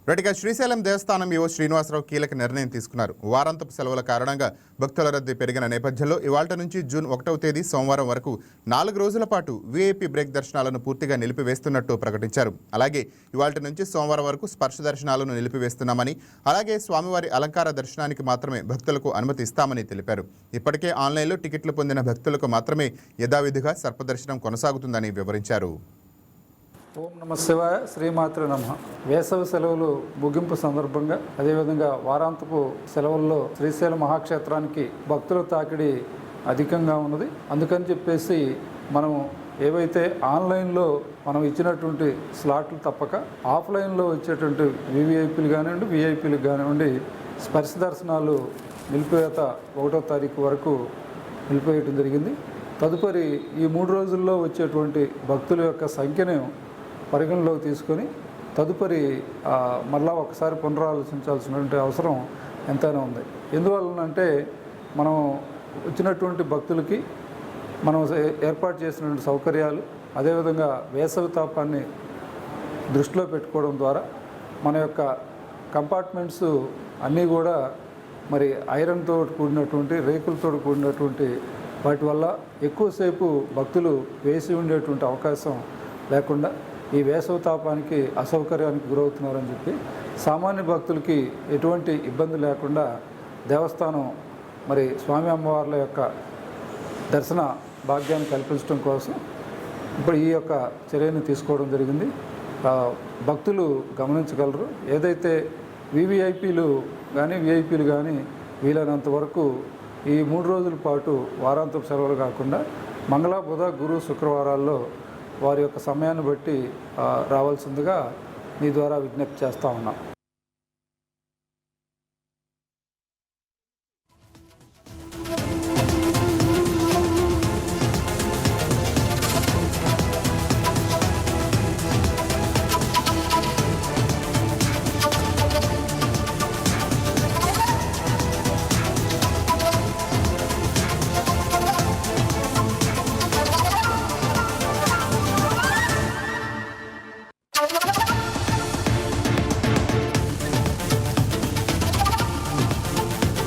రైట్గా శ్రీశైలం దేవస్థానం EO Srinivasarao కీలక నిర్ణయం తీసుకున్నారు. వారాంతపు సెలవుల కారణంగా భక్తుల రద్దీ పెరిగిన నేపథ్యంలో ఇవాళ్టి నుంచి జూన్ 1వ తేదీ సోమవారం వరకు 4 రోజుల పాటు వీఐపీ బ్రేక్ దర్శనాలను పూర్తిగా నిలిపివేస్తున్నట్టు ప్రకటించారు. అలాగే ఇవాళ్టి నుంచి సోమవారం వరకు స్పర్శ దర్శనాలను నిలిపివేస్తున్నామని, అలాగే స్వామివారి అలంకార దర్శనానికి మాత్రమే భక్తులకు అనుమతి ఇస్తామని తెలిపారు. ఇప్పటికే ఆన్లైన్లో టికెట్లు పొందిన భక్తులకు మాత్రమే యథావిధిగా సర్పదర్శనం కొనసాగుతుందని వివరించారు. ఓం నమ శివాయ, శ్రీమాత్రే నమః. వేసవి సెలవులు ముగింపు సందర్భంగా, అదేవిధంగా వారాంతపు సెలవుల్లో శ్రీశైలం మహాక్షేత్రానికి భక్తుల తాకిడి అధికంగా ఉన్నది. అందుకని చెప్పేసి మనం ఏవైతే ఆన్లైన్లో మనం ఇచ్చినటువంటి స్లాట్లు తప్పక ఆఫ్లైన్లో వచ్చేటువంటి వివిఐపీలు కానివ్వండి, విఐపీలు కానివ్వండి, స్పర్శ దర్శనాలు నిలిపివేత 1వ తారీఖు వరకు నిలిపివేయడం జరిగింది. తదుపరి ఈ 3 రోజుల్లో వచ్చేటువంటి భక్తుల యొక్క సంఖ్యను పరిగణలోకి తీసుకొని తదుపరి మళ్ళా ఒకసారి పునరాలోచించాల్సినటువంటి అవసరం ఎంతైనా ఉంది. ఎందువలనంటే మనం వచ్చినటువంటి భక్తులకి మనం ఏర్పాటు చేసినటువంటి సౌకర్యాలు, అదేవిధంగా వేసవి తాపాన్ని దృష్టిలో పెట్టుకోవడం ద్వారా మన యొక్క కంపార్ట్మెంట్స్ అన్నీ కూడా మరి ఐరన్తో కూడినటువంటి, రేకులతో కూడినటువంటి వాటి వల్ల ఎక్కువసేపు భక్తులు వేసి ఉండేటువంటి అవకాశం లేకుండా ఈ వేసవి తాపానికి అసౌకర్యానికి గురవుతున్నారని చెప్పి సామాన్య భక్తులకి ఎటువంటి ఇబ్బంది లేకుండా దేవస్థానం మరి స్వామి అమ్మవార్ల యొక్క దర్శన భాగ్యాన్ని కల్పించడం కోసం ఇప్పుడు ఈ యొక్క చర్యను తీసుకోవడం జరిగింది. భక్తులు గమనించగలరు. ఏదైతే వివిఐపీలు కానీ విఐపీలు కానీ వీలైనంత వరకు ఈ 3 రోజుల పాటు వారాంతపు సెలవులు కాకుండా మంగళ, బుధ, గురు, శుక్రవారాల్లో వారి యొక్క సమయాన్ని బట్టి రావాల్సిందిగా మీ ద్వారా విజ్ఞప్తి చేస్తూ ఉన్నాం.